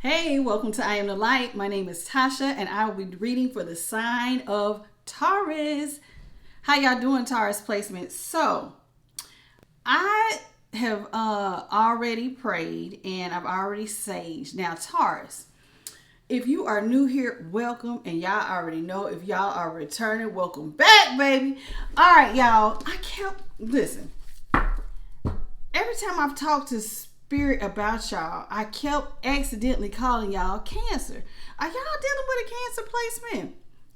Hey, welcome to I Am the Light. My name is Tasha, and I will be reading for the sign of Taurus. How y'all doing, Taurus placement? So, I have already prayed, and I've already saged. Now, Taurus, if you are new here, welcome, and y'all already know. If y'all are returning, welcome back, baby. All right, y'all. Listen. Every time I've talked to Spirit about y'all, I kept accidentally calling y'all Cancer. Are y'all dealing with a Cancer placement?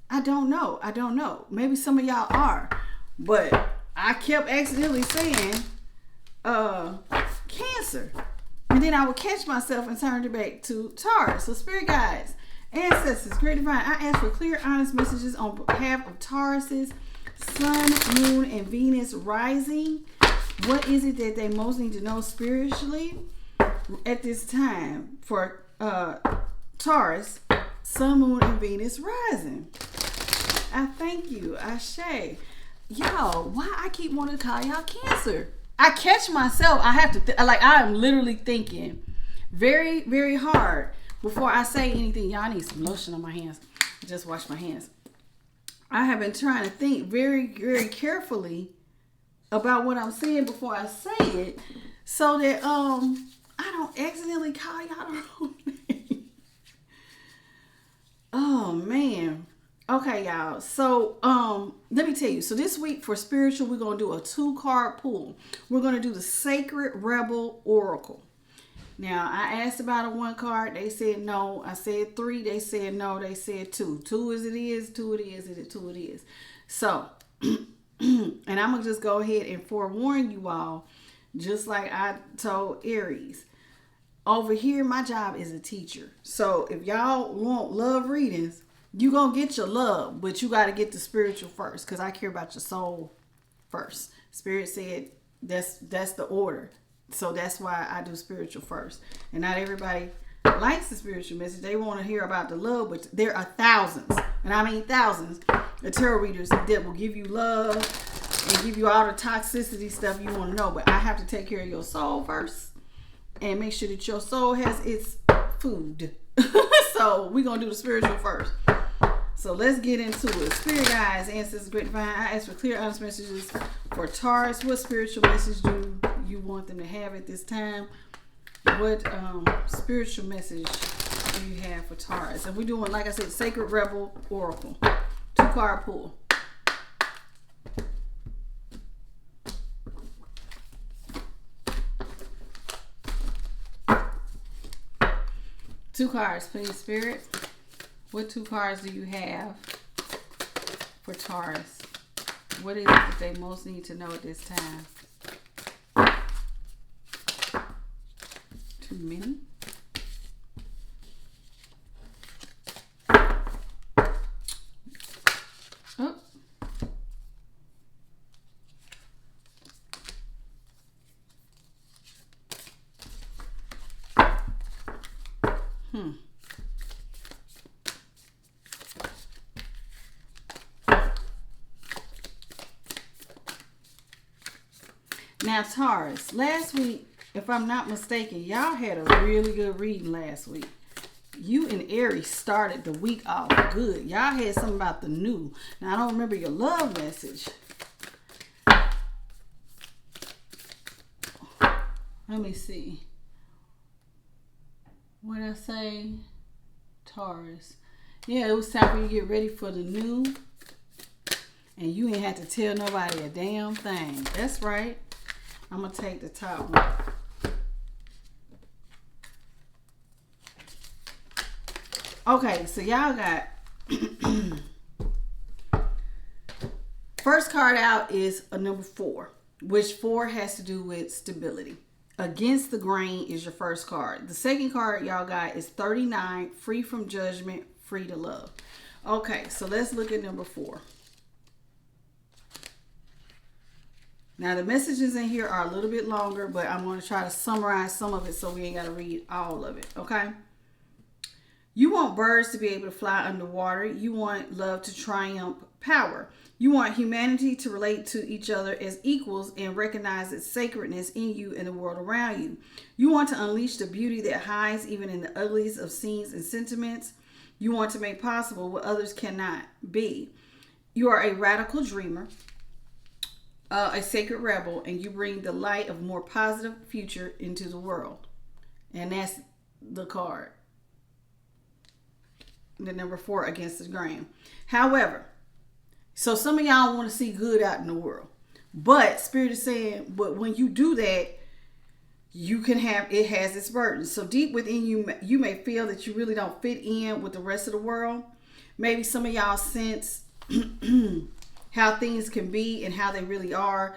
I don't know. Maybe some of y'all are. But I kept accidentally saying Cancer. And then I would catch myself and turn it back to Taurus. So Spirit guides, ancestors, great divine, I ask for clear, honest messages on behalf of Taurus's Sun, Moon, and Venus rising. What is it that they most need to know spiritually at this time for Taurus, Sun, Moon, and Venus rising? I thank you. Ashe. Y'all, why I keep wanting to call y'all Cancer? I catch myself. I have to, I am literally thinking very, very hard before I say anything. Y'all, I need some lotion on my hands. I just washed my hands. I have been trying to think very, very carefully about what I'm saying before I say it, so that I don't accidentally call y'all the wrong name. Oh man. Okay, y'all. So let me tell you. So this week for spiritual, we're gonna do a 2-card pull. We're gonna do the Sacred Rebel Oracle. Now I asked about a 1 card. They said no. I said 3. They said no. They said 2. 2 as it is. 2 it is. 2 it is. So. And I'm going to just go ahead and forewarn you all, just like I told Aries. Over here, my job is a teacher. So if y'all want love readings, you going to get your love, but you got to get the spiritual first, because I care about your soul first. Spirit said that's the order. So that's why I do spiritual first. And not everybody likes the spiritual message. They want to hear about the love, but there are thousands, and I mean thousands, the tarot readers that will give you love and give you all the toxicity stuff you want to know. But I have to take care of your soul first and make sure that your soul has its food. So we're going to do the spiritual first. So let's get into it. Spirit guides, ancestors, great divine, I ask for clear, honest messages for Taurus. What spiritual message do you want them to have at this time? What spiritual message do you have for Taurus? And we're doing, like I said, Sacred Rebel Oracle. 2-card pull. Two cards, please, Spirit. What 2 cards do you have for Taurus? What is it that they most need to know at this time? Too many? Oh. Now, Taurus, last week, if I'm not mistaken, y'all had a really good reading last week. You and Aries started the week off good. Y'all had something about the new. Now, I don't remember your love message. Let me see. What did I say? Taurus. Yeah, it was time for you to get ready for the new. And you ain't had to tell nobody a damn thing. That's right. I'm going to take the top one. Okay, so y'all got first card out is a number 4, which 4 has to do with stability. Against the grain is your first card. The second card y'all got is 39, free from judgment, free to love. Okay, so let's look at number 4. Now, the messages in here are a little bit longer, but I'm going to try to summarize some of it so we ain't got to read all of it, okay? You want birds to be able to fly underwater. You want love to triumph power. You want humanity to relate to each other as equals and recognize its sacredness in you and the world around you. You want to unleash the beauty that hides even in the ugliest of scenes and sentiments. You want to make possible what others cannot be. You are a radical dreamer, a sacred rebel, and you bring the light of a more positive future into the world. And that's the card. The number 4, against the grain. However, so some of y'all want to see good out in the world. But Spirit is saying, but when you do that, you can have, it has its burdens. So deep within you, you may feel that you really don't fit in with the rest of the world. Maybe some of y'all sense how things can be and how they really are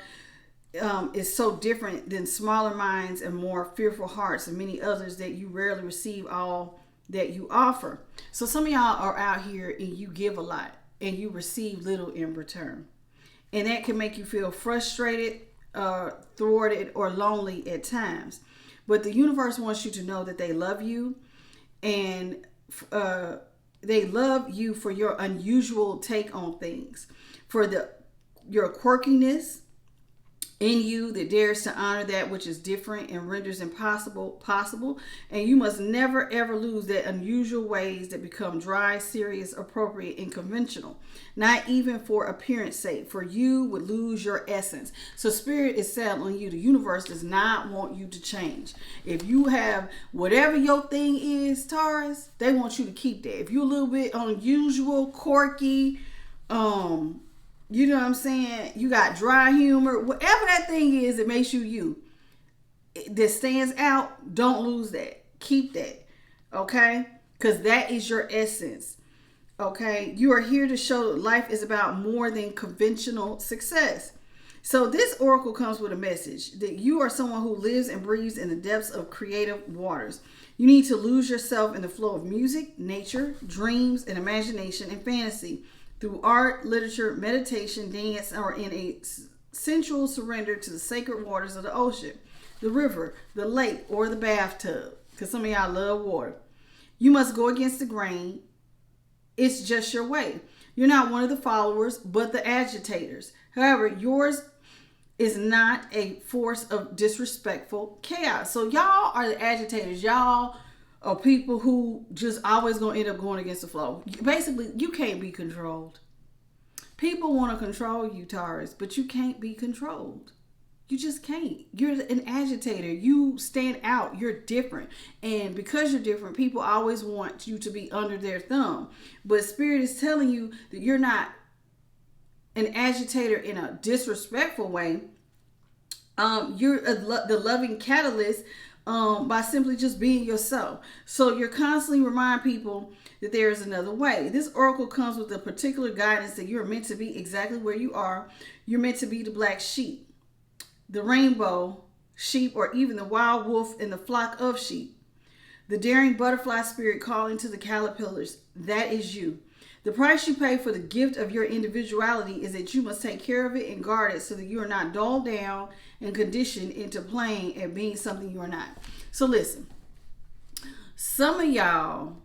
is so different than smaller minds and more fearful hearts and many others that you rarely receive all that you offer. So some of y'all are out here and you give a lot and you receive little in return. And that can make you feel frustrated, thwarted, or lonely at times. But the universe wants you to know that they love you, and they love you for your unusual take on things, for your quirkiness in you that dares to honor that which is different and renders impossible possible. And you must never ever lose that unusual ways that become dry, serious, appropriate, and conventional. Not even for appearance sake, for you would lose your essence. So Spirit is telling you the universe does not want you to change. If you have whatever your thing is, Taurus, they want you to keep that. If you're a little bit unusual, quirky, you know what I'm saying? You got dry humor. Whatever that thing is that makes you, that stands out, don't lose that. Keep that. Okay? Because that is your essence. Okay? You are here to show that life is about more than conventional success. So this oracle comes with a message that you are someone who lives and breathes in the depths of creative waters. You need to lose yourself in the flow of music, nature, dreams, and imagination and fantasy. Through art, literature, meditation, dance, or in a sensual surrender to the sacred waters of the ocean, the river, the lake, or the bathtub. Because some of y'all love water. You must go against the grain. It's just your way. You're not one of the followers, but the agitators. However, yours is not a force of disrespectful chaos. So y'all are the agitators. Y'all are people who just always going to end up going against the flow. Basically, you can't be controlled. People want to control you, Taurus, but you can't be controlled. You just can't. You're an agitator. You stand out. You're different. And because you're different, people always want you to be under their thumb. But Spirit is telling you that you're not an agitator in a disrespectful way. You're the loving catalyst by simply just being yourself. So you're constantly remind people that there is another way. This oracle comes with a particular guidance that you're meant to be exactly where you are. You're meant to be the black sheep, the rainbow sheep, or even the wild wolf in the flock of sheep. The daring butterfly spirit calling to the caterpillars. That is you. The price you pay for the gift of your individuality is that you must take care of it and guard it so that you are not dulled down and conditioned into playing and being something you are not. So listen, some of y'all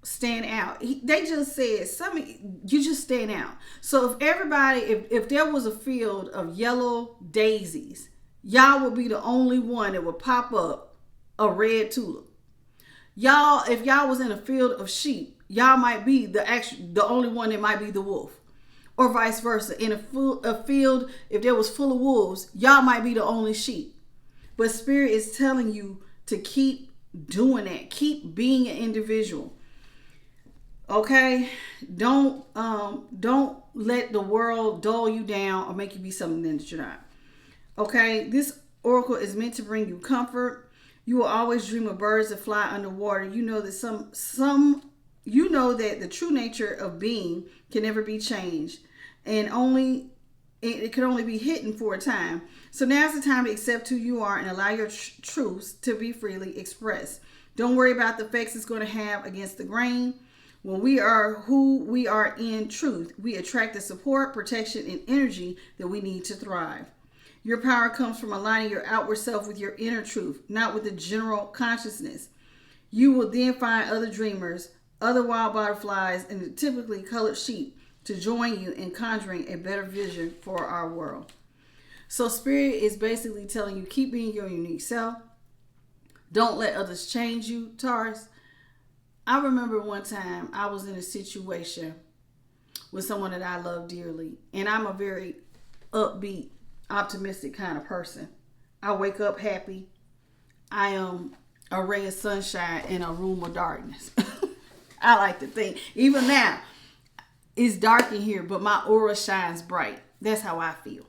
stand out. They just said some of you just stand out. So if everybody, if there was a field of yellow daisies, y'all would be the only one that would pop up a red tulip. Y'all, if y'all was in a field of sheep, y'all might be the only one that might be the wolf, or vice versa. In a field, if there was full of wolves, y'all might be the only sheep. But Spirit is telling you to keep doing that. Keep being an individual. Okay? Don't let the world dull you down or make you be something that you're not. Okay? This oracle is meant to bring you comfort. You will always dream of birds that fly underwater. You know that you know that the true nature of being can never be changed, and it can only be hidden for a time. So now's the time to accept who you are and allow your truths to be freely expressed. Don't worry about the effects it's going to have against the grain. When we are who we are in truth, we attract the support, protection, and energy that we need to thrive. Your power comes from aligning your outward self with your inner truth, not with the general consciousness. You will then find other dreamers, other wild butterflies, and typically colored sheep to join you in conjuring a better vision for our world. So Spirit is basically telling you, keep being your unique self. Don't let others change you, Taurus. I remember one time I was in a situation with someone that I love dearly. And I'm a very upbeat, optimistic kind of person. I wake up happy. I am a ray of sunshine in a room of darkness. I like to think. Even now, it's dark in here, but my aura shines bright. That's how I feel.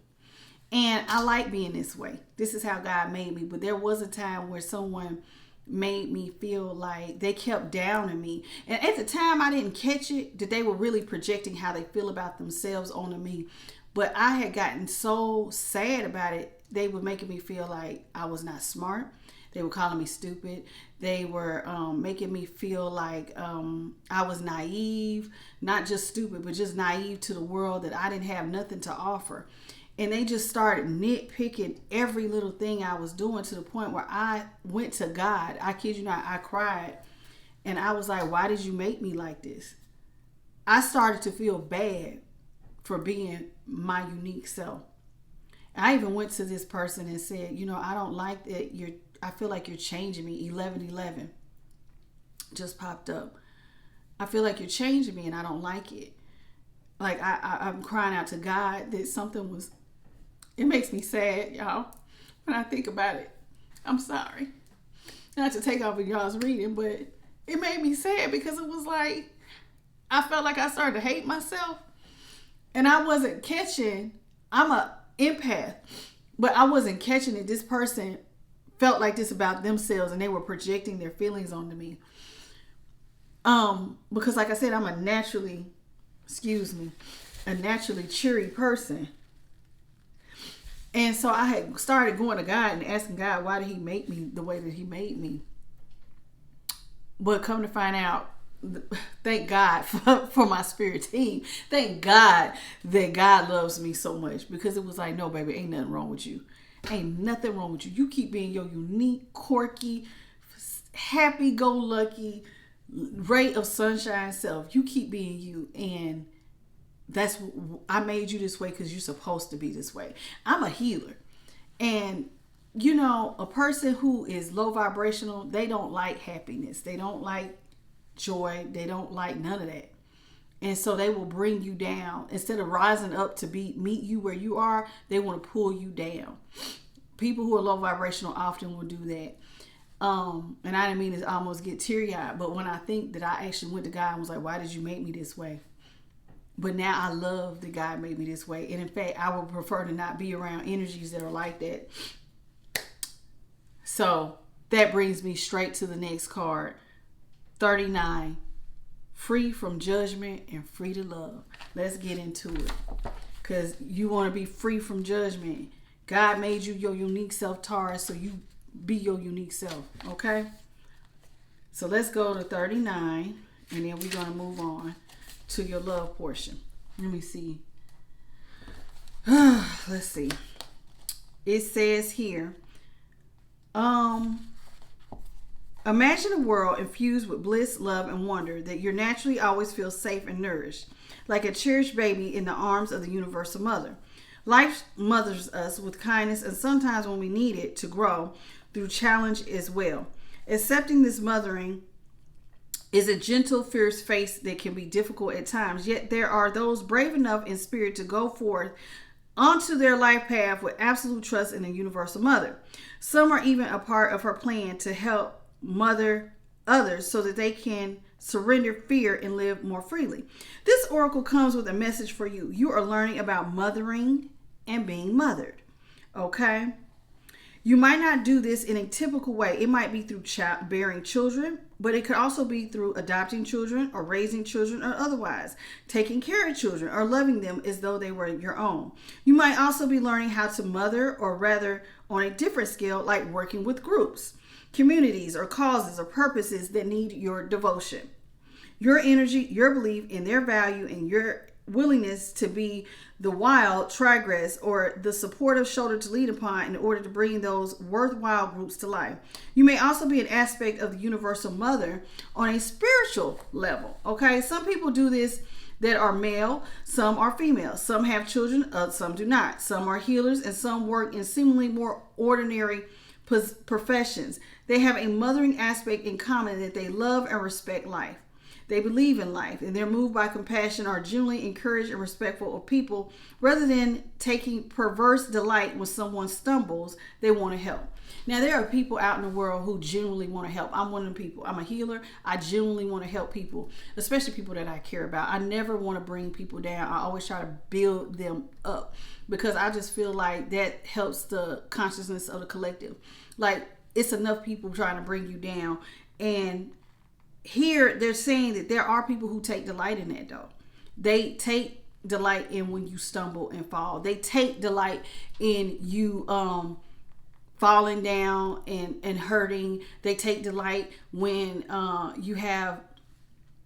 And I like being this way. This is how God made me. But there was a time where someone made me feel like they kept downing me. And at the time, I didn't catch it, that they were really projecting how they feel about themselves onto me. But I had gotten so sad about it. They were making me feel like I was not smart. They were calling me stupid. They were making me feel like I was naive, not just stupid, but just naive to the world, that I didn't have nothing to offer. And they just started nitpicking every little thing I was doing, to the point where I went to God. I kid you not, I cried. And I was like, why did you make me like this? I started to feel bad for being my unique self. I even went to this person and said, I don't like that I feel like you're changing me. 1111 just popped up. I feel like you're changing me and I don't like it. Like I'm crying out to God that something was, it makes me sad, y'all, when I think about it. I'm sorry. Not to take off of y'all's reading, but it made me sad because it was like, I felt like I started to hate myself and I wasn't catching, I'm a empath, but I wasn't catching it. This person felt like this about themselves and they were projecting their feelings onto me. Because like I said, I'm a naturally cheery person. And so I had started going to God and asking God, why did he make me the way that he made me? But come to find out, thank God for my spirit team. Thank God that God loves me so much, because it was like, no, baby, ain't nothing wrong with you. Ain't nothing wrong with you. You keep being your unique, quirky, happy-go-lucky, ray of sunshine self. You keep being you. And I made you this way because you're supposed to be this way. I'm a healer. And, a person who is low vibrational, they don't like happiness. They don't like joy. They don't like none of that. And so they will bring you down. Instead of rising up to meet you where you are, they want to pull you down. People who are low vibrational often will do that. And I didn't mean to almost get teary-eyed, but when I think that I actually went to God and was like, why did you make me this way? But now I love that God made me this way. And in fact, I would prefer to not be around energies that are like that. So that brings me straight to the next card. 39. Free from judgment and free to love. Let's get into it. Because you want to be free from judgment. God made you your unique self, Taurus, so you be your unique self. Okay? So let's go to 39. And then we're going to move on to your love portion. Let me see. Let's see. It says here, imagine a world infused with bliss, love, and wonder that you naturally always feel safe and nourished, like a cherished baby in the arms of the universal mother. Life mothers us with kindness, and sometimes when we need it to grow through challenge as well. Accepting this mothering is a gentle, fierce face that can be difficult at times, yet there are those brave enough in spirit to go forth onto their life path with absolute trust in the universal mother. Some are even a part of her plan to help mother others so that they can surrender fear and live more freely. This oracle comes with a message for you. You are learning about mothering and being mothered. Okay? You might not do this in a typical way. It might be through bearing children, but it could also be through adopting children or raising children or otherwise, taking care of children or loving them as though they were your own. You might also be learning how to mother, or rather on a different scale, like working with groups, communities, or causes or purposes that need your devotion, your energy, your belief in their value, and your willingness to be the wild tigress or the supportive shoulder to lean upon in order to bring those worthwhile groups to life. You may also be an aspect of the universal mother on a spiritual level. Okay, some people do this that are male, some are female, some have children, some do not. Some are healers and some work in seemingly more ordinary professions. They have a mothering aspect in common that they love and respect life. They believe in life and they're moved by compassion, are genuinely encouraged and respectful of people. Rather than taking perverse delight when someone stumbles, they want to help. Now, there are people out in the world who genuinely want to help. I'm one of the people. I'm a healer. I genuinely want to help people, especially people that I care about. I never want to bring people down. I always try to build them up because I just feel like that helps the consciousness of the collective. Like, it's enough people trying to bring you down. And here they're saying that there are people who take delight in that, though. They take delight in when you stumble and fall. They take delight in you falling down and hurting. They take delight when you have,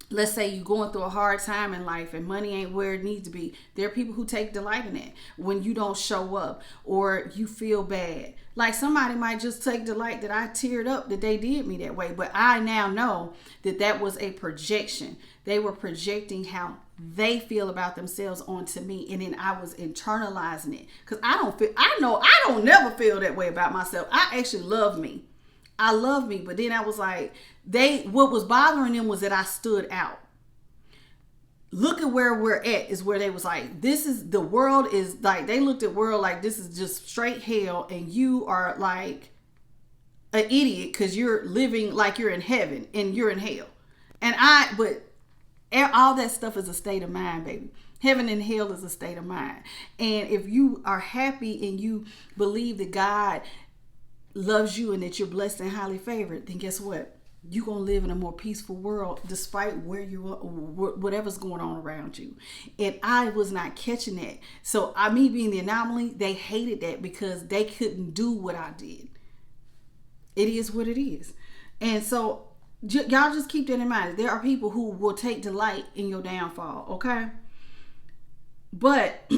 let's say you're going through a hard time in life and money ain't where it needs to be. There are people who take delight in that when you don't show up or you feel bad. Like, somebody might just take delight that I teared up that they did me that way. But I now know that that was a projection. They were projecting how they feel about themselves onto me, and then I was internalizing it because I don't never feel that way about myself. I actually love me. I love me, but then I was like, what was bothering them was that I stood out. Look at where we're at is where they was like, the world is like, they looked at world like this is just straight hell, and you are like an idiot because you're living like you're in heaven and you're in hell. But all that stuff is a state of mind, baby. Heaven and hell is a state of mind. And if you are happy and you believe that God loves you and that you're blessed and highly favored, then guess what? You're going to live in a more peaceful world despite whatever's going on around you. And I was not catching that. So me being the anomaly, they hated that because they couldn't do what I did. It is what it is. And so y'all just keep that in mind. There are people who will take delight in your downfall, okay? But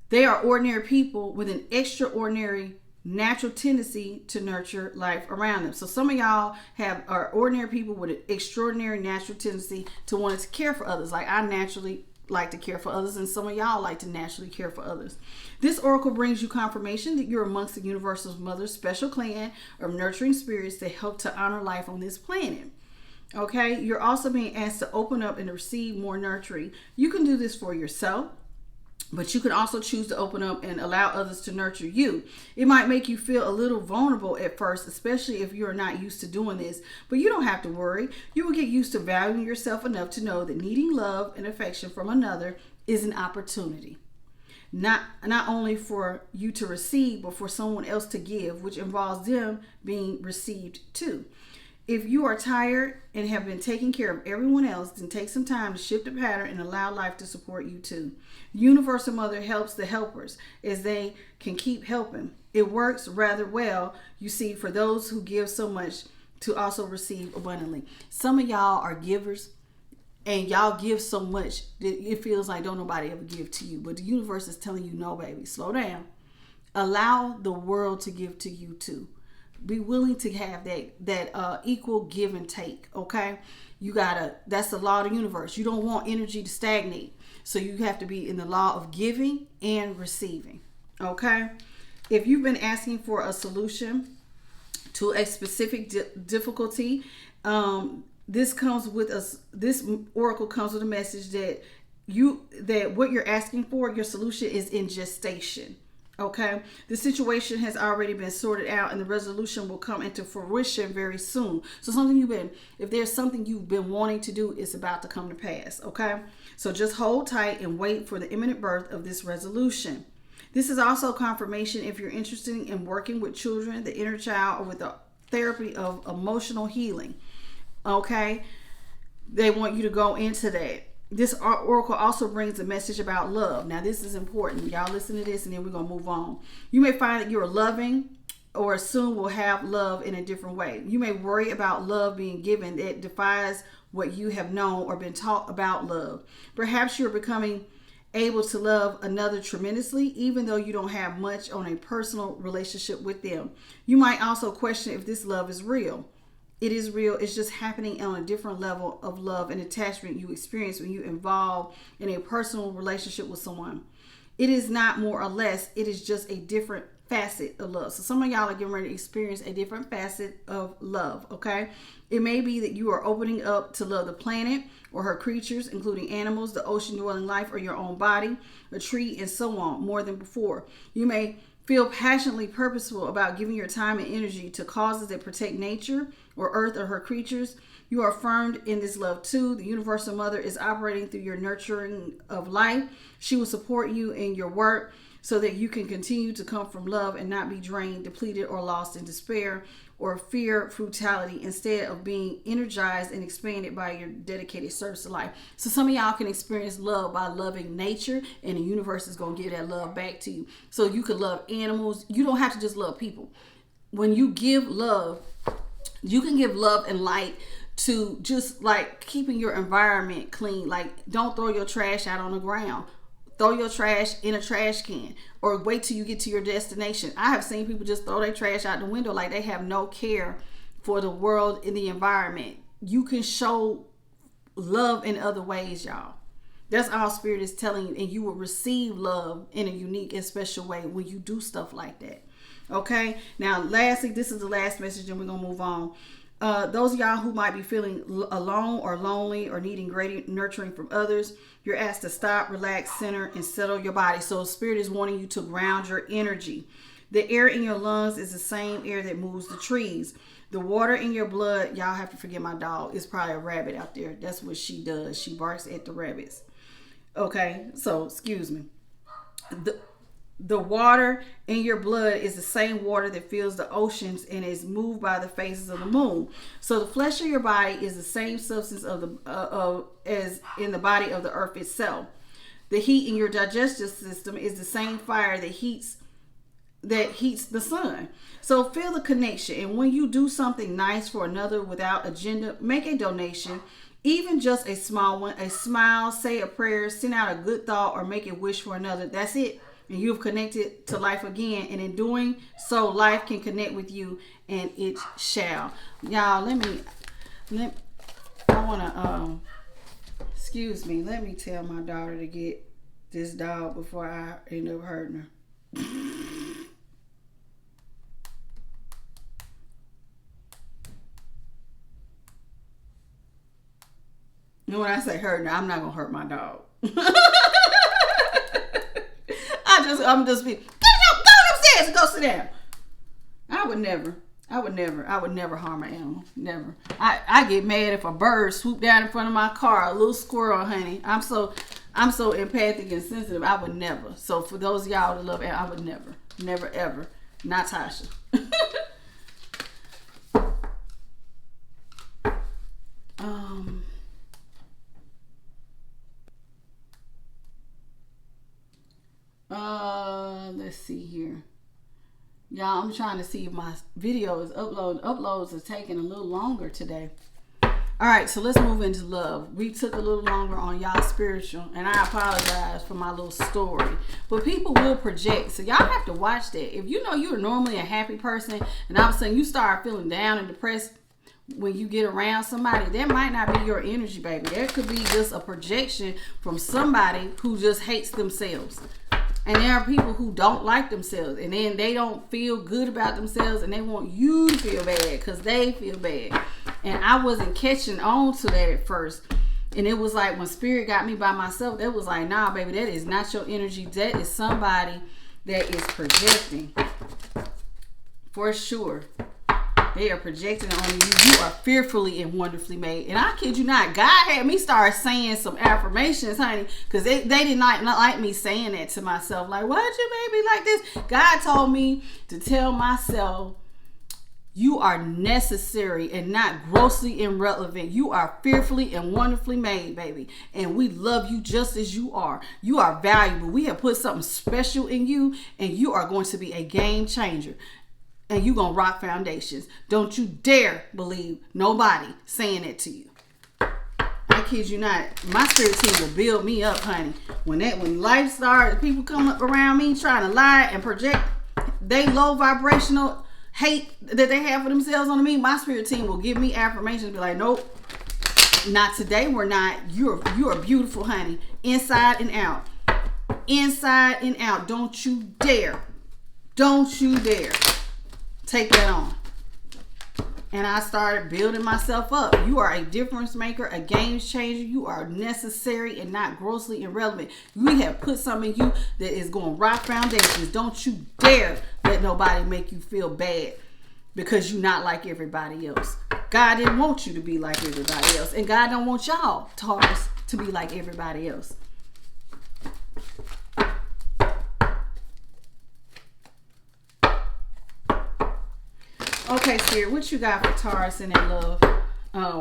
they are ordinary people with an extraordinary natural tendency to nurture life around them. So some of y'all are ordinary people with an extraordinary natural tendency to want to care for others. Like, I naturally like to care for others, and some of y'all like to naturally care for others. This oracle brings you confirmation that you're amongst the universal mother's special clan of nurturing spirits that help to honor life on this planet. Okay, you're also being asked to open up and receive more nurturing. You can do this for yourself, but you can also choose to open up and allow others to nurture you. It might make you feel a little vulnerable at first, especially if you're not used to doing this, but you don't have to worry. You will get used to valuing yourself enough to know that needing love and affection from another is an opportunity. Not only for you to receive, but for someone else to give, which involves them being received too. If you are tired and have been taking care of everyone else, then take some time to shift the pattern and allow life to support you too. Universal Mother helps the helpers as they can keep helping. It works rather well, you see, for those who give so much to also receive abundantly. Some of y'all are givers and y'all give so much that it feels like don't nobody ever give to you. But the universe is telling you, no, baby, slow down. Allow the world to give to you too. Be willing to have that equal give and take, okay? That's the law of the universe. You don't want energy to stagnate. So you have to be in the law of giving and receiving, okay? If you've been asking for a solution to a specific difficulty, this oracle comes with a message that what you're asking for, your solution is in gestation. Okay, the situation has already been sorted out and the resolution will come into fruition very soon. So if there's something you've been wanting to do, it's about to come to pass. Okay, so just hold tight and wait for the imminent birth of this resolution. This is also confirmation if you're interested in working with children, the inner child, or with the therapy of emotional healing. Okay, they want you to go into that. This oracle also brings a message about love. Now, this is important. Y'all listen to this and then we're going to move on. You may find that you're loving or soon will have love in a different way. You may worry about love being given that defies what you have known or been taught about love. Perhaps you're becoming able to love another tremendously, even though you don't have much on a personal relationship with them. You might also question if this love is real. It is real. It's just happening on a different level of love and attachment you experience when you involve in a personal relationship with someone. It is not more or less. It is just a different facet of love. So some of y'all are getting ready to experience a different facet of love, okay? It may be that you are opening up to love the planet or her creatures, including animals, the ocean-dwelling life, or your own body, a tree, and so on, more than before. You may feel passionately purposeful about giving your time and energy to causes that protect nature or earth or her creatures. You are affirmed in this love too. The universal mother is operating through your nurturing of life. She will support you in your work so that you can continue to come from love and not be drained, depleted, or lost in despair or fear, brutality, instead of being energized and expanded by your dedicated service to life. So some of y'all can experience love by loving nature, and the universe is going to give that love back to you. So you can love animals. You don't have to just love people. When you give love, you can give love and light to just like keeping your environment clean. Like, don't throw your trash out on the ground. Throw your trash in a trash can, or wait till you get to your destination. I have seen people just throw their trash out the window like they have no care for the world and the environment. You can show love in other ways, y'all. That's all Spirit is telling you, and you will receive love in a unique and special way when you do stuff like that. Okay, now lastly, this is the last message and we're gonna move on. Those of y'all who might be feeling alone or lonely or needing great nurturing from others, you're asked to stop, relax, center, and settle your body. So Spirit is wanting you to ground your energy. The air in your lungs is the same air that moves the trees. The water in your blood, y'all have to forgive my dog. It's probably a rabbit out there. That's what she does. She barks at the rabbits. Okay, so excuse me. The water in your blood is the same water that fills the oceans and is moved by the phases of the moon. So the flesh of your body is the same substance as in the body of the earth itself. The heat in your digestive system is the same fire that heats the sun. So feel the connection. And when you do something nice for another without agenda, make a donation, even just a small one, a smile, say a prayer, send out a good thought, or make a wish for another. That's it. And you've connected to life again. And in doing so, life can connect with you, and it shall. Y'all, let me tell my daughter to get this dog before I end up hurting her. And when I say hurting her, I'm not going to hurt my dog. I'm just be, go upstairs and go sit down. I would never harm an animal. Never. I get mad if a bird swoop down in front of my car, a little squirrel, honey. I'm so empathic and sensitive. I would never. So for those of y'all that love animals, I would never ever. Not Tasha. Let's see here. Y'all, I'm trying to see if my video is uploading. Uploads are taking a little longer today. All right, so let's move into love. We took a little longer on y'all spiritual, and I apologize for my little story. But people will project, so y'all have to watch that. If you know you're normally a happy person, and all of a sudden you start feeling down and depressed when you get around somebody, that might not be your energy, baby. That could be just a projection from somebody who just hates themselves. And there are people who don't like themselves, and then they don't feel good about themselves, and they want you to feel bad because they feel bad. And I wasn't catching on to that at first. And it was like when Spirit got me by myself, that was like, nah, baby, that is not your energy. That is somebody that is projecting. For sure. They are projecting on you. You are fearfully and wonderfully made. And I kid you not, God had me start saying some affirmations, honey, because they did not like me saying that to myself. Like, why'd you make me like this? God told me to tell myself, you are necessary and not grossly irrelevant. You are fearfully and wonderfully made, baby. And we love you just as you are. You are valuable. We have put something special in you, and you are going to be a game changer. and you gonna rock foundations. Don't you dare believe nobody saying it to you. I kid you not. My spirit team will build me up, honey. When life starts, people come up around me trying to lie and project they low vibrational hate that they have for themselves on me. My spirit team will give me affirmations, be like, nope, not today. We're not. You're beautiful, honey, inside and out. Inside and out. Don't you dare. Don't you dare take that on. And I started building myself up. You are a difference maker, a game changer. You are necessary and not grossly irrelevant. We have put something in you that is going to rock foundations. Don't you dare let nobody make you feel bad because you're not like everybody else. God didn't want you to be like everybody else. And God don't want y'all, Taurus, to be like everybody else. Okay, Spirit, what you got for Taurus and their love?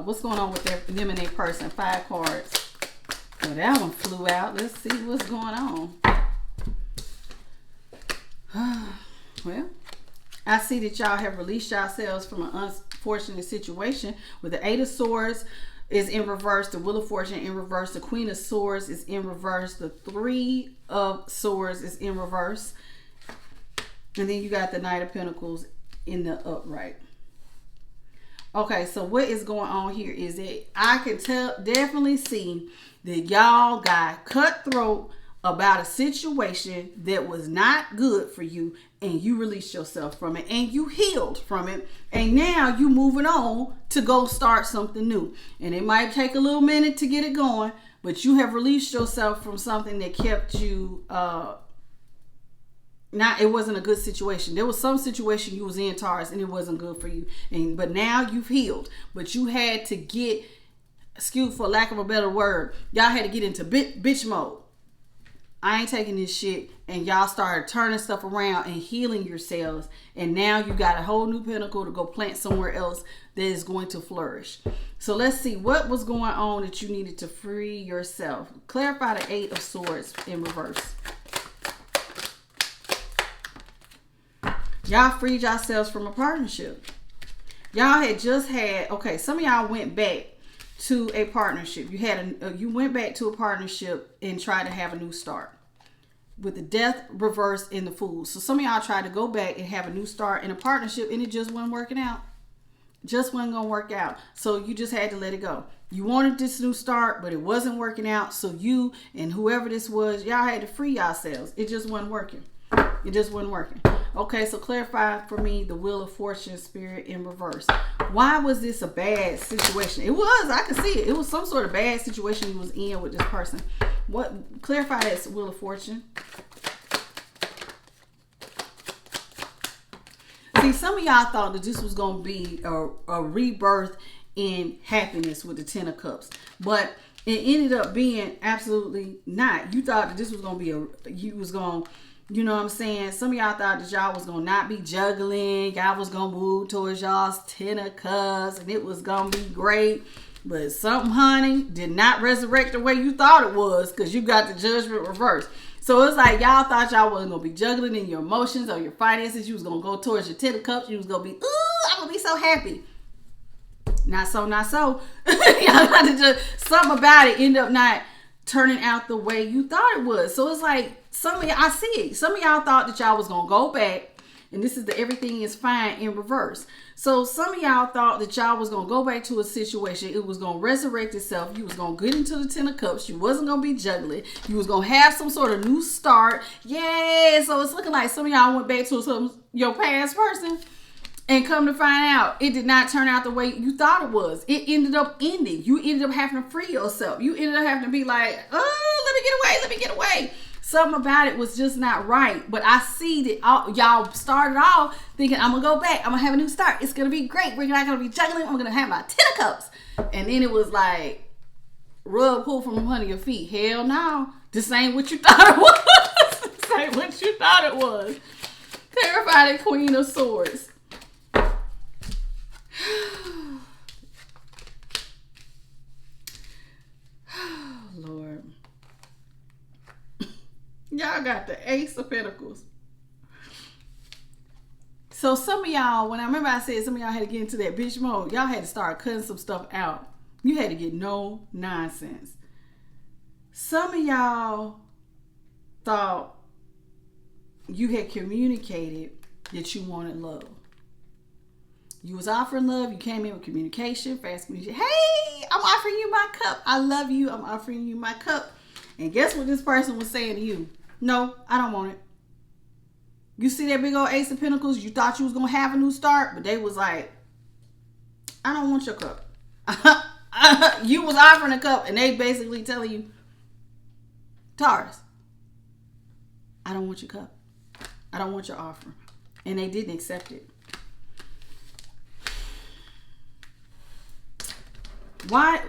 What's going on with them and their person? 5 cards. Well, that one flew out. Let's see what's going on. Well, I see that y'all have released yourselves from an unfortunate situation with the 8 of Swords is in reverse, the Wheel of Fortune in reverse, the Queen of Swords is in reverse, the 3 of Swords is in reverse, and then you got the Knight of Pentacles in the upright. Okay, so what is going on here is that I can definitely see that y'all got cutthroat about a situation that was not good for you, and you released yourself from it and you healed from it, and now you moving on to go start something new. And it might take a little minute to get it going, but you have released yourself from something that kept you it wasn't a good situation. There was some situation you was in, Taurus, and it wasn't good for you. But now you've healed. But you had to get, excuse for lack of a better word, y'all had to get into bitch mode. I ain't taking this shit. And y'all started turning stuff around and healing yourselves. And now you got a whole new pinnacle to go plant somewhere else that is going to flourish. So let's see what was going on that you needed to free yourself. Clarify the 8 of Swords in reverse. Y'all freed yourselves from a partnership. Y'all had just had, okay, some of y'all went back to a partnership. You went back to a partnership and tried to have a new start with the Death reversed in the Fool. So some of y'all tried to go back and have a new start in a partnership, and it just wasn't working out. Just wasn't gonna work out. So you just had to let it go. You wanted this new start, but it wasn't working out. So you and whoever this was, y'all had to free yourselves. It just wasn't working. It just wasn't working. Okay, so clarify for me the Wheel of Fortune, Spirit, in reverse. Why was this a bad situation? It was. I could see it. It was some sort of bad situation you was in with this person. What? Clarify that Wheel of Fortune. See, some of y'all thought that this was going to be a rebirth in happiness with the 10 of Cups. But it ended up being absolutely not. You thought that this was going to be you know what I'm saying? Some of y'all thought that y'all was going to not be juggling. Y'all was going to move towards y'all's 10 of Cups and it was going to be great. But something, honey, did not resurrect the way you thought it was because you got the Judgment reversed. So it's like y'all thought y'all wasn't going to be juggling in your emotions or your finances. You was going to go towards your 10 of Cups. You was going to be, ooh, I'm going to be so happy. Not so, not so. Y'all got to just, something about it end up not turning out the way you thought it was. So it's like, some of y'all, I see it. Some of y'all thought that y'all was going to go back. And this is the everything is fine in reverse. So some of y'all thought that y'all was going to go back to a situation. It was going to resurrect itself. You was going to get into the 10 of Cups. You wasn't going to be juggling. You was going to have some sort of new start. Yay. So it's looking like some of y'all went back to your past person. And come to find out, it did not turn out the way you thought it was. It ended up ending. You ended up having to free yourself. You ended up having to be like, oh, let me get away. Something about it was just not right. But I see that y'all started off thinking, I'm going to go back. I'm going to have a new start. It's going to be great. We're not going to be juggling. I'm going to have my 10 of Cups. And then it was like, rug pull from under your feet. Hell no. This ain't what you thought it was. This ain't what you thought it was. Clarify the Queen of Swords. Lord. Y'all got the Ace of Pentacles. So some of y'all, when I remember I said some of y'all had to get into that bitch mode, y'all had to start cutting some stuff out. You had to get no nonsense. Some of y'all thought you had communicated that you wanted love. You was offering love. You came in with communication, fast communication. Hey, I'm offering you my cup. I love you. I'm offering you my cup. And guess what this person was saying to you? No, I don't want it. You see that big old Ace of Pentacles? You thought you was going to have a new start, but they was like, I don't want your cup. You was offering a cup, and they basically telling you, Taurus, I don't want your cup. I don't want your offer. And they didn't accept it. Why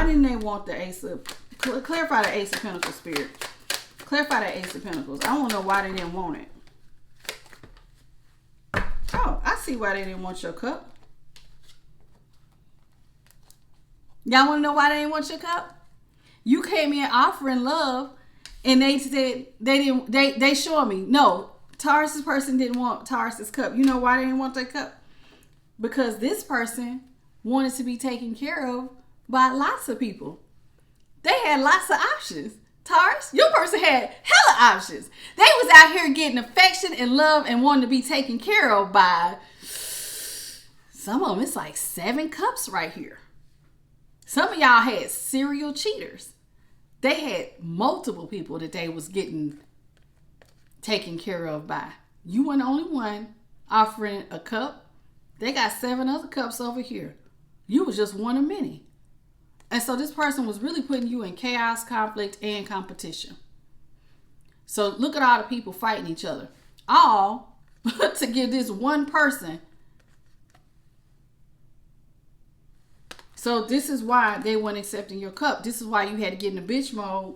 didn't they want the Ace of... Clarify the Ace of Pentacles, Spirit. Clarify the Ace of Pentacles. I want to know why they didn't want it. Oh, I see why they didn't want your cup. Y'all want to know why they didn't want your cup? You came in offering love, and they said they showed me. No, Taurus's person didn't want Taurus's cup. You know why they didn't want their cup? Because this person wanted to be taken care of by lots of people. They had lots of options. Taurus, your person had hella options. They was out here getting affection and love and wanting to be taken care of by some of them. It's like 7 cups right here. Some of y'all had serial cheaters. They had multiple people that they was getting taken care of by. You weren't the only one offering a cup. They got 7 other cups over here. You was just one of many. And so this person was really putting you in chaos, conflict, and competition. So look at all the people fighting each other. All to give this one person. So this is why they weren't accepting your cup. This is why you had to get in the bitch mode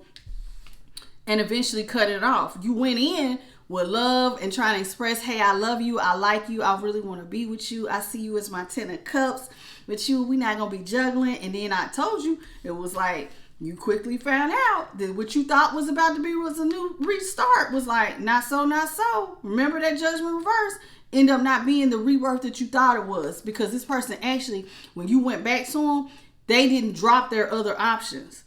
and eventually cut it off. You went in with love and trying to express, hey, I love you. I like you. I really want to be with you. I see you as my 10 of cups. With you, we're not going to be juggling. And then I told you, it was like, you quickly found out that what you thought was about to be was a new restart was like, not so, not so. Remember that judgment reverse? End up not being the rebirth that you thought it was. Because this person actually, when you went back to them, they didn't drop their other options.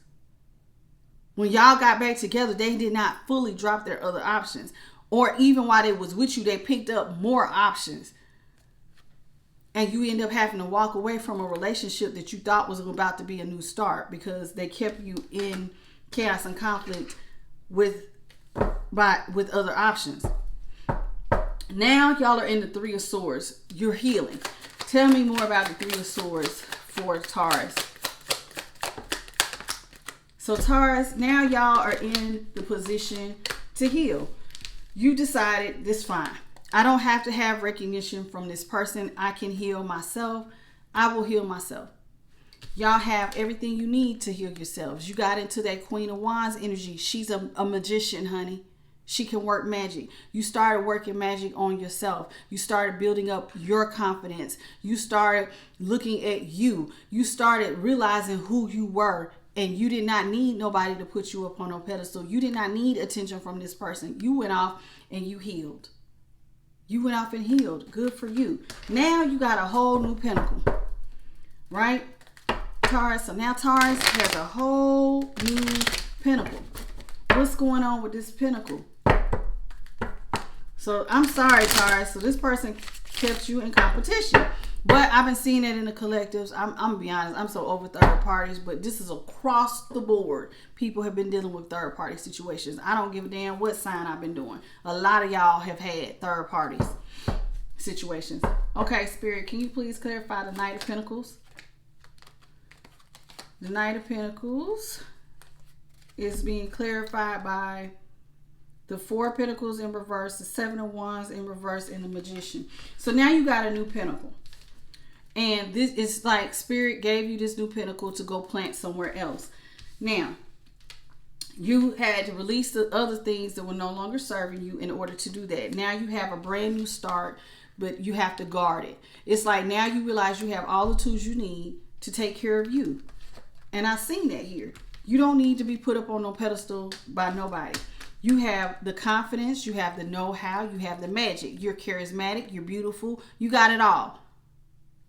When y'all got back together, they did not fully drop their other options. Or even while they was with you, they picked up more options. And you end up having to walk away from a relationship that you thought was about to be a new start because they kept you in chaos and conflict with other options. Now y'all are in the 3 of Swords. You're healing. Tell me more about the 3 of Swords for Taurus. So Taurus, now y'all are in the position to heal. You decided this fine. I don't have to have recognition from this person. I can heal myself. I will heal myself. Y'all have everything you need to heal yourselves. You got into that Queen of Wands energy. She's a magician, honey. She can work magic. You started working magic on yourself. You started building up your confidence. You started looking at you. You started realizing who you were. And you did not need nobody to put you up on a pedestal. You did not need attention from this person. You went off and you healed. You went off and healed. Good for you. Now you got a whole new pinnacle. Right? Taurus. So now Taurus has a whole new pinnacle. What's going on with this pinnacle? So I'm sorry, Taurus. So this person kept you in competition. But I've been seeing it in the collectives. I'm going to be honest. I'm so over third parties. But this is across the board. People have been dealing with third party situations. I don't give a damn what sign I've been doing. A lot of y'all have had third parties situations. Okay, Spirit, can you please clarify the Knight of Pentacles? The Knight of Pentacles is being clarified by the 4 of Pentacles in reverse, the 7 of Wands in reverse, and the Magician. So now you got a new pinnacle. And this is like Spirit gave you this new pinnacle to go plant somewhere else. Now, you had to release the other things that were no longer serving you in order to do that. Now you have a brand new start, but you have to guard it. It's like now you realize you have all the tools you need to take care of you. And I've seen that here. You don't need to be put up on no pedestal by nobody. You have the confidence, you have the know-how, you have the magic. You're charismatic, you're beautiful, you got it all.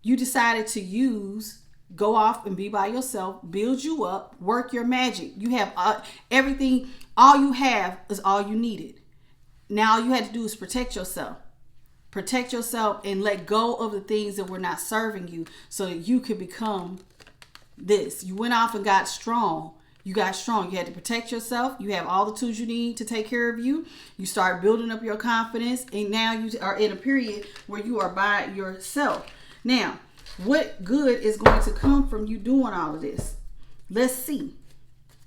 You decided to go off and be by yourself, build you up, work your magic. You have everything. All you have is all you needed. Now all you had to do is protect yourself. Protect yourself and let go of the things that were not serving you so that you could become this. You went off and got strong. You got strong. You had to protect yourself. You have all the tools you need to take care of you. You start building up your confidence. And now you are in a period where you are by yourself. Now, what good is going to come from you doing all of this? Let's see.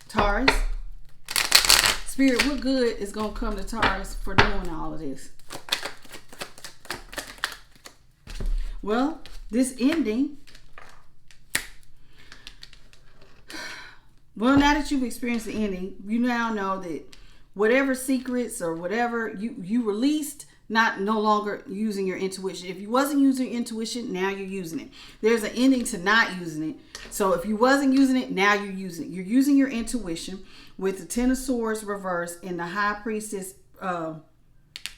Taurus. Spirit, what good is going to come to Taurus for doing all of this? Well, this ending. Well, now that you've experienced the ending, you now know that whatever secrets or whatever you released, no longer using your intuition. If you wasn't using your intuition, now you're using it. There's an ending to not using it. So if you wasn't using it, now you're using it. You're using your intuition with the Ten of Swords reverse and the High Priestess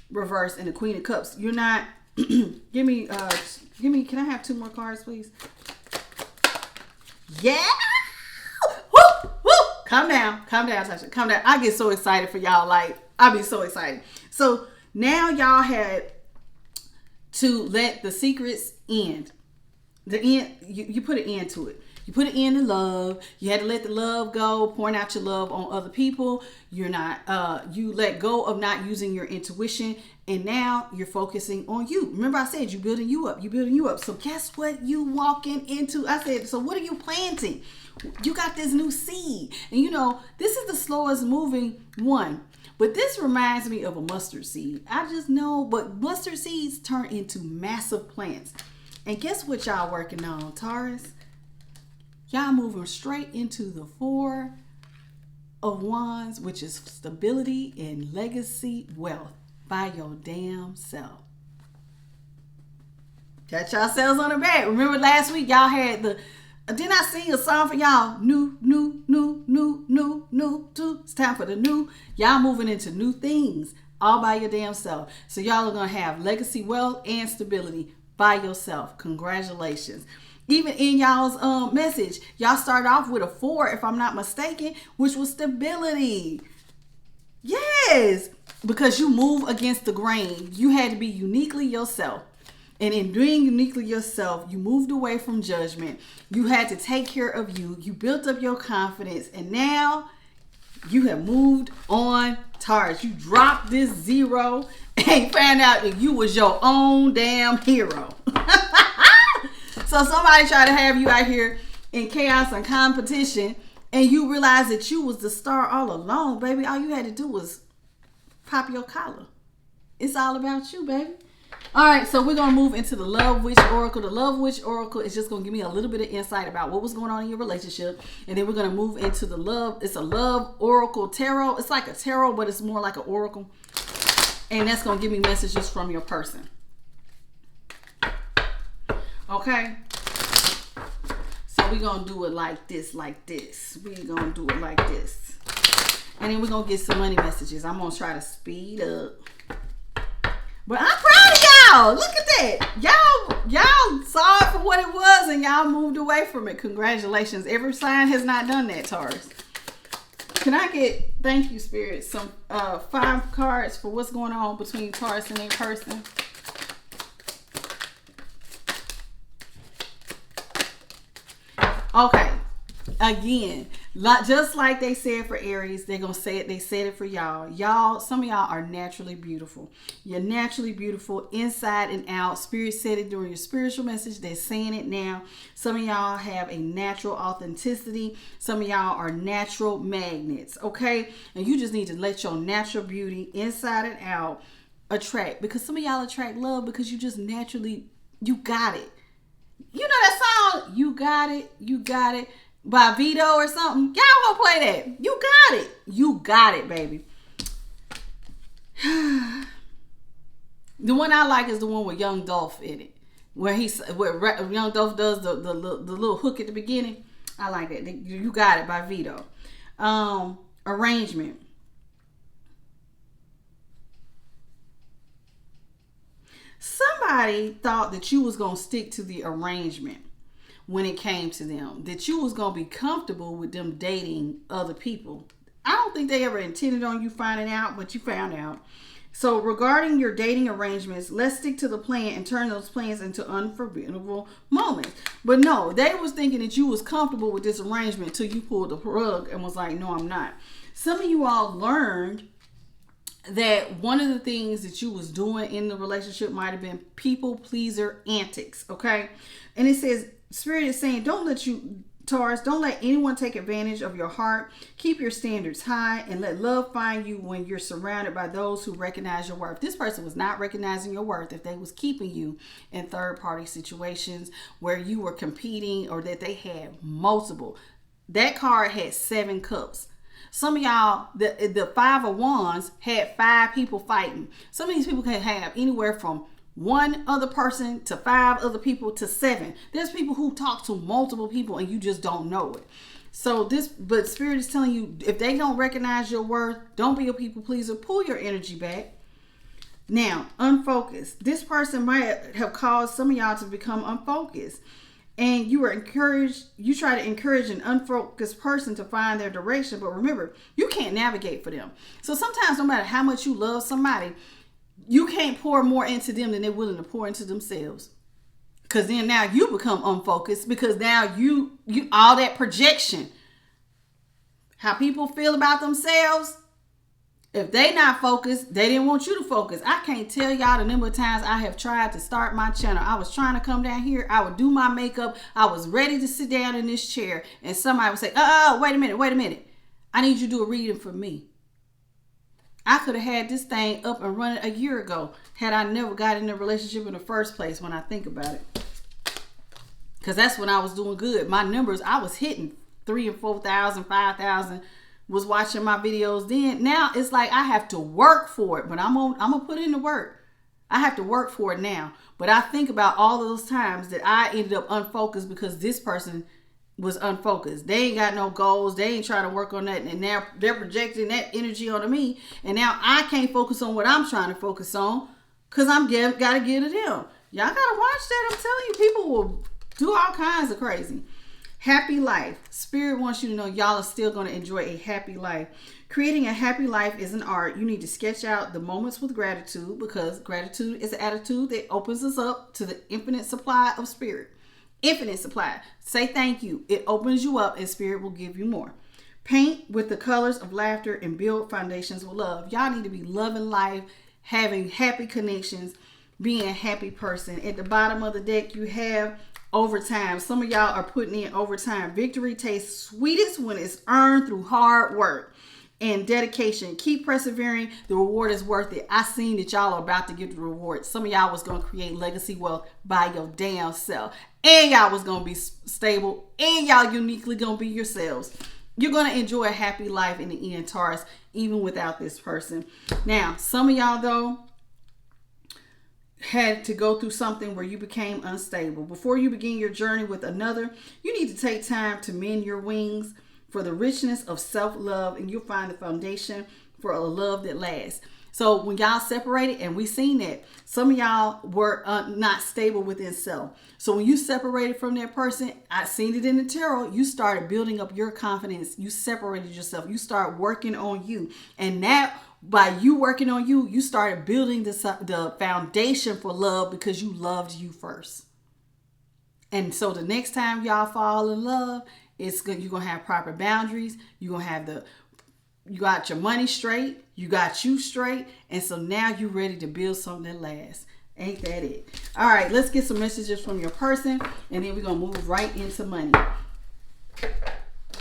reverse and the Queen of Cups. You're not. Give me. Can I have 2 more cards, please? Yeah. Calm down, Tasha. Calm down. I get so excited for y'all. Like, I be so excited. So now y'all had to let the secrets end. The end, you put an end to it. You put an end to love. You had to let the love go, pouring out your love on other people. You're not, you let go of not using your intuition. And now you're focusing on you. Remember I said you're building you up. You're building you up. So guess what you walking into? I said, so what are you planting? You got this new seed. And you know, this is the slowest moving one. But this reminds me of a mustard seed. I just know, but mustard seeds turn into massive plants. And guess what y'all working on, Taurus? Y'all moving straight into the 4 of Wands, which is stability and legacy wealth by your damn self. Pat yourselves on the back. Remember last week y'all had didn't I sing a song for y'all? New. It's time for the new. Y'all moving into new things all by your damn self. So y'all are going to have legacy, wealth, and stability by yourself. Congratulations. Even in y'all's message, y'all started off with a 4, if I'm not mistaken, which was stability. Yes, because you move against the grain. You had to be uniquely yourself. And in being uniquely yourself, you moved away from judgment. You had to take care of you. You built up your confidence. And now you have moved on, Taurus. You dropped this 0 and found out that you was your own damn hero. So somebody tried to have you out here in chaos and competition, and you realized that you was the star all along, baby. All you had to do was pop your collar. It's all about you, baby. All right, so we're going to move into the Love Witch Oracle. The Love Witch Oracle is just going to give me a little bit of insight about what was going on in your relationship. And then we're going to move into the love. It's a Love Oracle Tarot. It's like a tarot, but it's more like an oracle. And that's going to give me messages from your person. Okay? So we're going to do it like this, like this. We're going to do it like this. And then we're going to get some money messages. I'm going to try to speed up. But I'm proud of y'all. Look at that. Y'all saw it for what it was and y'all moved away from it. Congratulations. Every sign has not done that, Taurus. Can I get, thank you, Spirit, some 5 cards for what's going on between Taurus and their person? Okay. Again, just like they said for Aries, they're going to say it. They said it for y'all. Some of y'all are naturally beautiful. You're naturally beautiful inside and out. Spirit said it during your spiritual message. They're saying it now. Some of y'all have a natural authenticity. Some of y'all are natural magnets. Okay. And you just need to let your natural beauty inside and out attract, because some of y'all attract love because you just naturally, you got it. You know that song, You Got It by Vito or something? Y'all gonna play that. You got it. You got it, baby. The one I like is the one with Young Dolph in it, where Young Dolph does the little hook at the beginning. I like that. You Got It by Vito. Arrangement. Somebody thought that you was going to stick to the arrangement when it came to them, that you was going to be comfortable with them dating other people. I don't think they ever intended on you finding out, but you found out. So regarding your dating arrangements, let's stick to the plan and turn those plans into unforgettable moments. But no, they was thinking that you was comfortable with this arrangement till you pulled the plug and was like, no, I'm not. Some of you all learned that one of the things that you was doing in the relationship might have been people pleaser antics, okay? And it says, Spirit is saying, Taurus, don't let anyone take advantage of your heart. Keep your standards high and let love find you when you're surrounded by those who recognize your worth. This person was not recognizing your worth if they was keeping you in third-party situations where you were competing or that they had multiple. That card had 7 cups. Some of y'all, the 5 of Wands had 5 people fighting. Some of these people can have anywhere from 1 other person to 5 other people to 7. There's people who talk to multiple people and you just don't know it. So but Spirit is telling you, if they don't recognize your worth, don't be a people pleaser. Pull your energy back. Now, unfocused. This person might have caused some of y'all to become unfocused. And you try to encourage an unfocused person to find their direction. But remember, you can't navigate for them. So sometimes no matter how much you love somebody, you can't pour more into them than they're willing to pour into themselves. Because then now you become unfocused because now you all that projection. How people feel about themselves. If they not focused, they didn't want you to focus. I can't tell y'all the number of times I have tried to start my channel. I was trying to come down here. I would do my makeup. I was ready to sit down in this chair. And somebody would say, wait a minute. I need you to do a reading for me. I could have had this thing up and running a year ago had I never got in a relationship in the first place when I think about it. Because that's when I was doing good. My numbers, I was hitting 3,000 and 4,000, 5,000, was watching my videos then. Now it's like I have to work for it, but I'm gonna put in the work. I have to work for it now. But I think about all of those times that I ended up unfocused because this person was unfocused. They ain't got no goals. They ain't trying to work on that. And now they're projecting that energy onto me. And now I can't focus on what I'm trying to focus on because got to give to them. Y'all got to watch that. I'm telling you, people will do all kinds of crazy. Happy life. Spirit wants you to know y'all are still going to enjoy a happy life. Creating a happy life is an art. You need to sketch out the moments with gratitude because gratitude is an attitude that opens us up to the infinite supply of spirit. Infinite supply. Say thank you. It opens you up and Spirit will give you more. Paint with the colors of laughter and build foundations with love. Y'all need to be loving life, having happy connections, being a happy person. At the bottom of the deck, you have overtime. Some of y'all are putting in overtime. Victory tastes sweetest when it's earned through hard work and dedication. Keep persevering. The reward is worth it. I seen that y'all are about to get the reward. Some of y'all was going to create legacy wealth by your damn self. And y'all was going to be stable. And y'all uniquely going to be yourselves. You're going to enjoy a happy life in the end, Taurus, even without this person. Now, some of y'all, though, had to go through something where you became unstable. Before you begin your journey with another, you need to take time to mend your wings for the richness of self-love, and you'll find the foundation for a love that lasts. So when y'all separated, and we seen that, some of y'all were not stable within self. So when you separated from that person, I seen it in the tarot, you started building up your confidence. You separated yourself. You start working on you. And now, by you working on you, you started building the foundation for love because you loved you first. And so the next time y'all fall in love, you're going to have proper boundaries. You're going to have you got your money straight. You got you straight. And so now you're ready to build something that lasts. Ain't that it? All right, let's get some messages from your person. And then we're going to move right into money.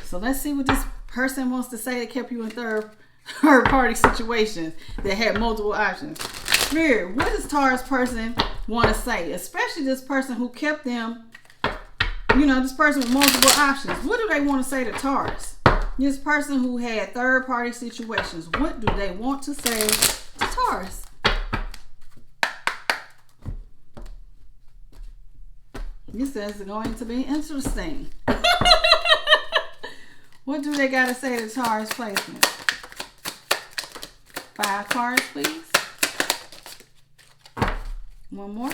So let's see what this person wants to say that kept you in third party situations that had multiple options. Spirit, what does Taurus person want to say? Especially this person who kept them, this person with multiple options. What do they want to say to Taurus? This person who had third party situations. What do they want to say to Taurus? This is going to be interesting. What do they got to say to Taurus placement? 5 cards, please. One more.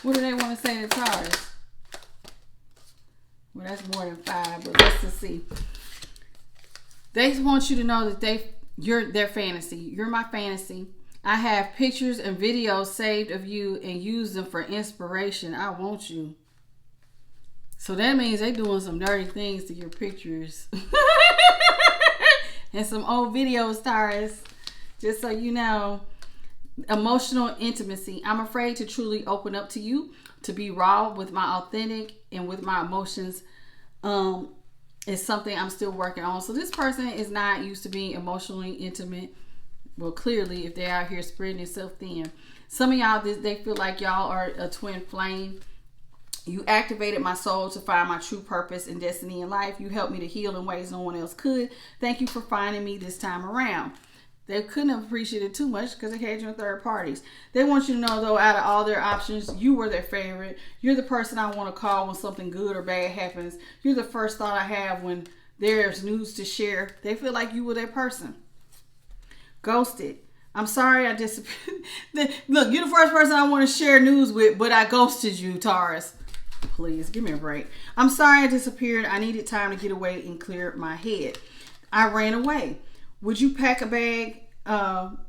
What do they want to say to Taurus? Well, that's more than 5, but let's just see. They want you to know that you're their fantasy. You're my fantasy. I have pictures and videos saved of you and use them for inspiration. I want you. So that means they doing some dirty things to your pictures. And some old videos, Taurus. Just so you know. Emotional intimacy. I'm afraid to truly open up to you, to be raw with my authentic and with my emotions. Is something I'm still working on. So this person is not used to being emotionally intimate. Well, clearly, if they're out here spreading themselves thin. Some of y'all, they feel like y'all are a twin flame. You activated my soul to find my true purpose and destiny in life. You helped me to heal in ways no one else could. Thank you for finding me this time around. They couldn't have appreciated too much because they had you in third parties. They want you to know, though, out of all their options, you were their favorite. You're the person I want to call when something good or bad happens. You're the first thought I have when there's news to share. They feel like you were their person. Ghosted. I'm sorry I disappeared. Look, you're the first person I want to share news with, but I ghosted you, Taurus. Please, give me a break. I'm sorry I disappeared. I needed time to get away and clear my head. I ran away. Would you pack a bag?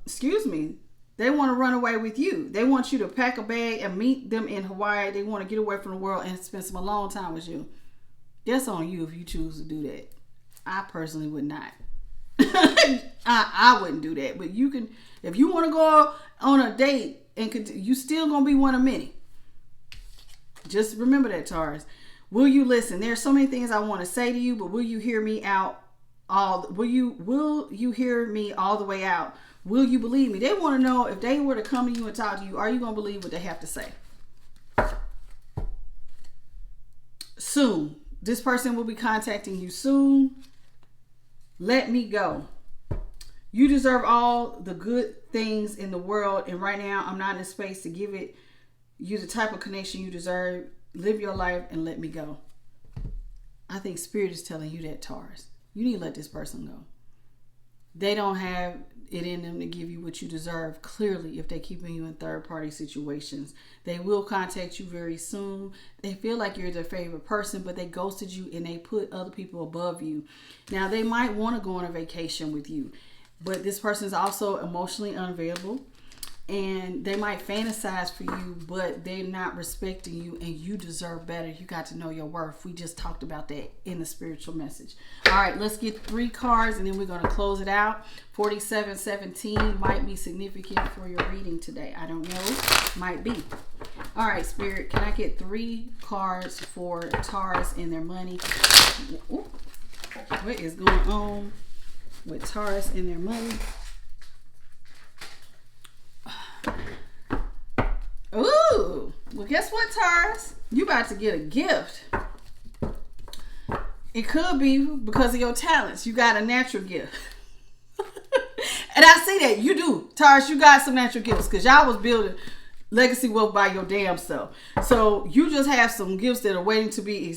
Excuse me. They want to run away with you. They want you to pack a bag and meet them in Hawaii. They want to get away from the world and spend some alone time with you. That's on you if you choose to do that. I personally would not. I wouldn't do that. But you can, if you want to go on a date, and you still going to be one of many. Just remember that, Taurus. Will you listen? There's so many things I want to say to you, but will you hear me out? Will you hear me all the way out? Will you believe me? They want to know, if they were to come to you and talk to you, are you going to believe what they have to say? Soon. This person will be contacting you soon. Let me go. You deserve all the good things in the world, and right now I'm not in space to give you the type of connection you deserve. Live your life and let me go. I think Spirit is telling you that, Taurus. You need to let this person go. They don't have it in them to give you what you deserve. Clearly, if they're keeping you in third-party situations, they will contact you very soon. They feel like you're their favorite person, but they ghosted you and they put other people above you. Now, they might want to go on a vacation with you, but this person is also emotionally unavailable. And they might fantasize for you, but they're not respecting you, and you deserve better. You got to know your worth. We just talked about that in the spiritual message. All right, let's get 3 cards, and then we're going to close it out. 4717 might be significant for your reading today. I don't know. Might be. All right, Spirit, can I get 3 cards for Taurus and their money? Ooh, what is going on with Taurus and their money? Ooh, well, guess what, Taurus? You about to get a gift. It could be because of your talents. You got a natural gift. And I see that. You do. Taurus, you got some natural gifts because y'all was building legacy wealth by your damn self. So you just have some gifts that are waiting to be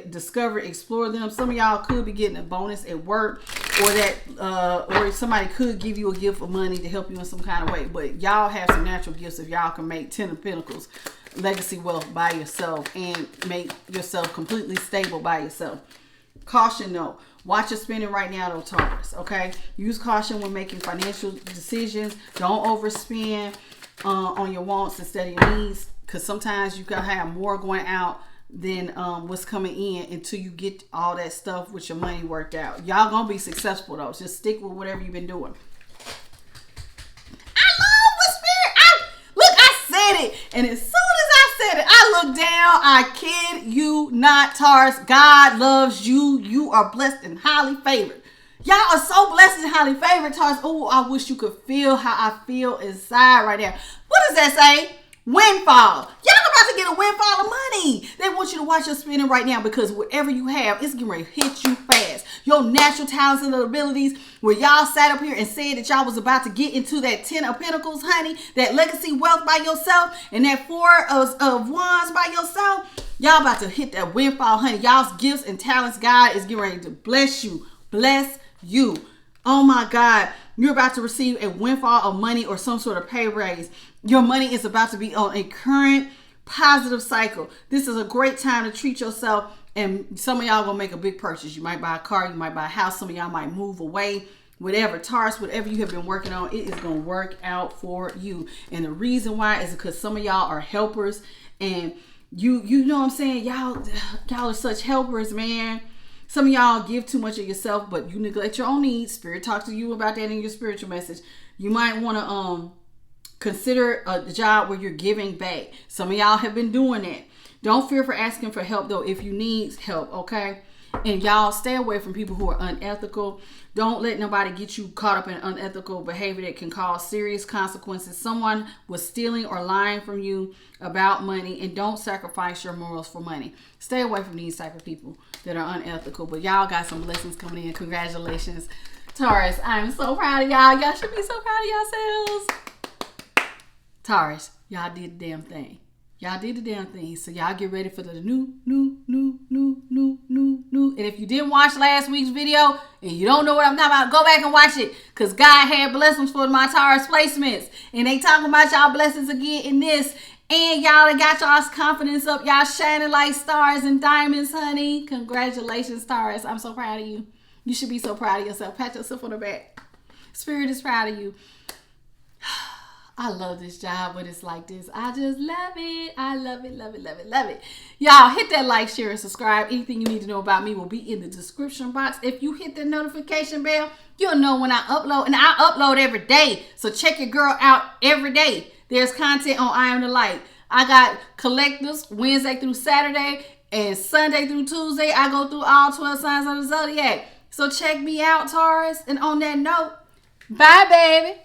discovered. Explore them. Some of y'all could be getting a bonus at work, or somebody could give you a gift of money to help you in some kind of way. But y'all have some natural gifts if y'all can make 10 of Pentacles legacy wealth by yourself and make yourself completely stable by yourself. Caution though. Watch your spending right now though, Taurus. Okay? Use caution when making financial decisions. Don't overspend on your wants instead of your needs, because sometimes you gotta have more going out than what's coming in until you get all that stuff with your money worked out. Y'all gonna be successful though. Just stick with whatever you've been doing. I love what Spirit. I said it, and as soon as I said it, I looked down. I kid you not, Taurus. God loves you. You are blessed and highly favored. Y'all are so blessed and highly favored, Taurus. Oh, I wish you could feel how I feel inside right now. What does that say? Windfall. Y'all about to get a windfall of money. They want you to watch your spending right now, because whatever you have, it's getting ready to hit you fast. Your natural talents and abilities, where y'all sat up here and said that y'all was about to get into that 10 of Pentacles, honey, that legacy wealth by yourself, and that 4 of Wands by yourself. Y'all about to hit that windfall, honey. Y'all's gifts and talents, God is getting ready to bless you. Bless you. Oh my God. You're about to receive a windfall of money or some sort of pay raise. Your money is about to be on a current positive cycle. This is a great time to treat yourself. And some of y'all gonna make a big purchase. You might buy a car, you might buy a house. Some of y'all might move away. Whatever, Taurus, whatever you have been working on, it is going to work out for you. And the reason why is because some of y'all are helpers, and you know what I'm saying? Y'all are such helpers, man. Some of y'all give too much of yourself, but you neglect your own needs. Spirit talks to you about that in your spiritual message. You might want to consider a job where you're giving back. Some of y'all have been doing that. Don't fear for asking for help, though, if you need help, okay? And y'all stay away from people who are unethical. Don't let nobody get you caught up in unethical behavior that can cause serious consequences. Someone was stealing or lying from you about money, and don't sacrifice your morals for money. Stay away from these type of people that are unethical. But y'all got some blessings coming in. Congratulations, Taurus. I'm so proud of y'all. Y'all should be so proud of yourselves. Taurus, y'all did the damn thing. Y'all did the damn thing. So y'all get ready for the new. And if you didn't watch last week's video and you don't know what I'm talking about, go back and watch it. Because God had blessings for my Taurus placements. And they talking about y'all blessings again in this. And y'all got y'all's confidence up. Y'all shining like stars and diamonds, honey. Congratulations, Taurus. I'm so proud of you. You should be so proud of yourself. Pat yourself on the back. Spirit is proud of you. I love this job when it's like this. I just love it. I love it, love it, love it, love it. Y'all hit that like, share, and subscribe. Anything you need to know about me will be in the description box. If you hit the notification bell, you'll know when I upload. And I upload every day. So check your girl out every day. There's content on I Am the Light. I got collectives Wednesday through Saturday and Sunday through Tuesday. I go through all 12 signs of the zodiac. So check me out, Taurus. And on that note, bye, baby.